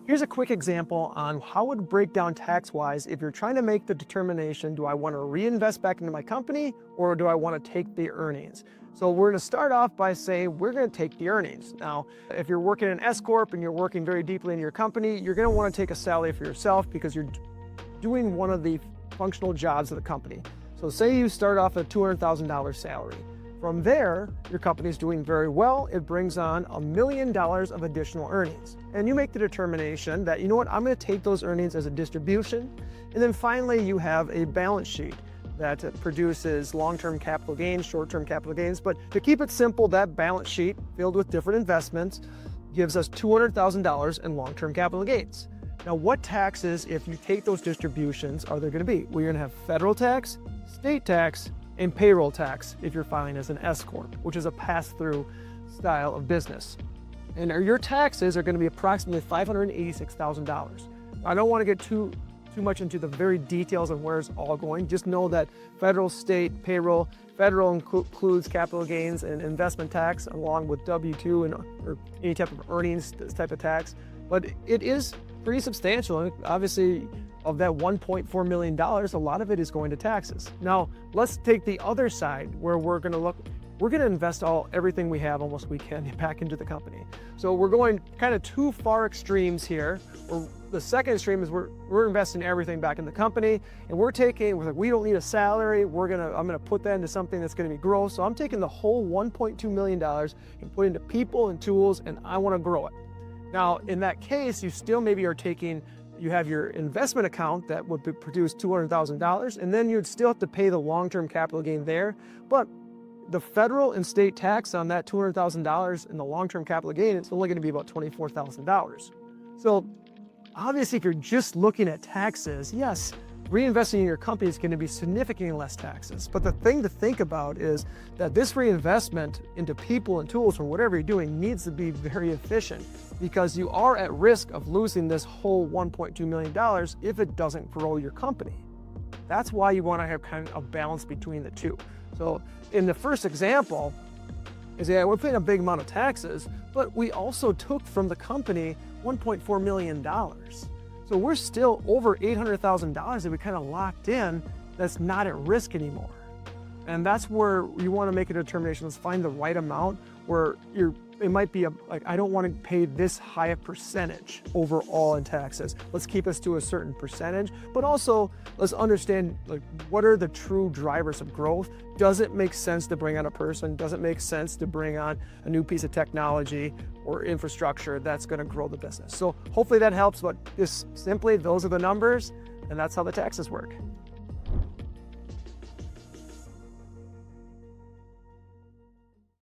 Here's a quick example on how it would break down tax-wise if you're trying to make the determination, do I want to reinvest back into my company or do I want to take the earnings? So we're going to start off by saying we're going to take the earnings. Now, if you're working in S-Corp and you're working very deeply in your company, you're going to want to take a salary for yourself because you're doing one of the functional jobs of the company. So say you start off at a $200,000 salary. From there, your company's doing very well. It brings on $1 million of additional earnings. And you make the determination that, you know what, I'm going to take those earnings as a distribution. And then finally, you have a balance sheet that produces long-term capital gains, short-term capital gains. But to keep it simple, that balance sheet filled with different investments gives us $200,000 in long-term capital gains. Now, what taxes, if you take those distributions, are there going to be? Well, you're going to have federal tax, state tax, and payroll tax if you're filing as an S-Corp, which is a pass-through style of business. And your taxes are going to be approximately $586,000. I don't want to get too much into the very details of where it's all going. Just know that federal, state, payroll, federal includes capital gains and investment tax along with W-2 or any type of earnings, this type of tax. But it is pretty substantial. Obviously, of that $1.4 million, a lot of it is going to taxes. Now, let's take the other side where we're going to invest everything we have, almost we can, back into the company. So we're going kind of two far extremes here. The second extreme is we're investing everything back in the company, and we're like, we don't need a salary. I'm gonna put that into something that's gonna be growth. So I'm taking the whole $1.2 million and put into people and tools, and I want to grow it. Now, in that case, you still maybe are you have your investment account that would produce $200,000, and then you'd still have to pay the long-term capital gain there. But the federal and state tax on that $200,000 in the long-term capital gain, it's only going to be about $24,000. So obviously, if you're just looking at taxes, yes, reinvesting in your company is going to be significantly less taxes. But the thing to think about is that this reinvestment into people and tools or whatever you're doing needs to be very efficient, because you are at risk of losing this whole $1.2 million if it doesn't grow your company. That's why you want to have kind of a balance between the two. So in the first example, we're paying a big amount of taxes, but we also took from the company $1.4 million. So we're still over $800,000 that we kind of locked in that's not at risk anymore. And that's where you want to make a determination. Let's find the right amount where it might be I don't want to pay this high a percentage overall in taxes. Let's keep us to a certain percentage, but also let's understand what are the true drivers of growth. Does it make sense to bring on a person? Does it make sense to bring on a new piece of technology or infrastructure that's going to grow the business? So hopefully that helps, but just simply those are the numbers, and that's how the taxes work.